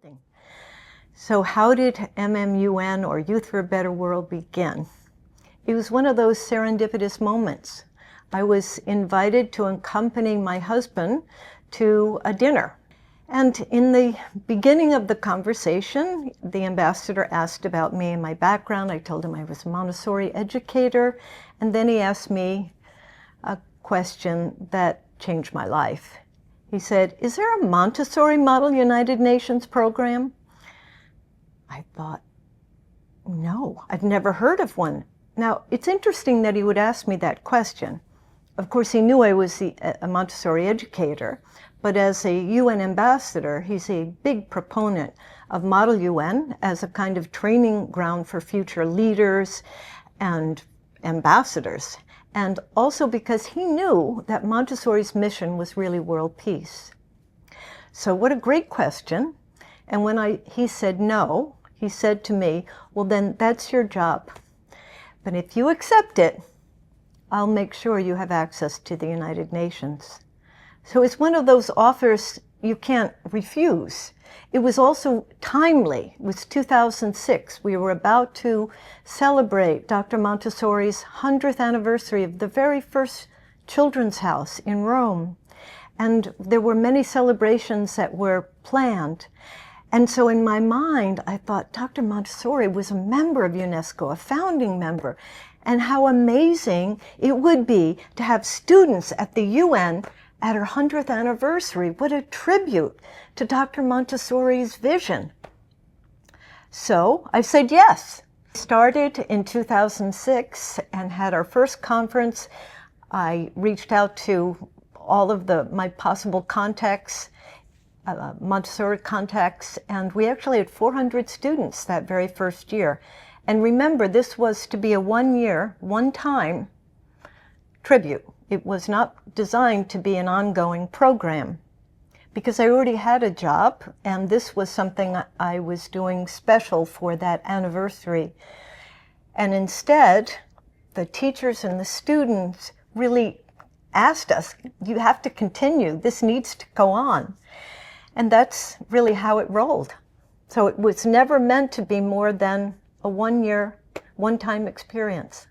building. So how did MMUN, or Youth for a Better World, begin? It was one of those serendipitous moments. I was invited to accompany my husband to a dinner. And in the beginning of the conversation, the ambassador asked about me and my background. I told him I was a Montessori educator. And then he asked me a question that changed my life. He said, "Is there a Montessori Model United Nations program?" I thought, no, I've never heard of one. Now, it's interesting that he would ask me that question. Of course, he knew I was a Montessori educator, but as a UN ambassador, he's a big proponent of Model UN as a kind of training ground for future leaders and ambassadors. And also because he knew that Montessori's mission was really world peace. So what a great question. And when he said no, he said to me, "Well, then that's your job. But if you accept it, I'll make sure you have access to the United Nations." So it's one of those offers you can't refuse. It was also timely. It was 2006. We were about to celebrate Dr. Montessori's 100th anniversary of the very first children's house in Rome. And there were many celebrations that were planned. And so in my mind, I thought Dr. Montessori was a member of UNESCO, a founding member, and how amazing it would be to have students at the UN at her 100th anniversary. What a tribute to Dr. Montessori's vision. So I said yes. Started in 2006 and had our first conference. I reached out to all of my possible contacts, Montessori contacts, and we actually had 400 students that very first year. And remember, this was to be a one-year, one-time tribute. It was not designed to be an ongoing program because I already had a job, and this was something I was doing special for that anniversary. And instead, the teachers and the students really asked us, "You have to continue. This needs to go on." And that's really how it rolled. So it was never meant to be more than a one-year, one-time experience.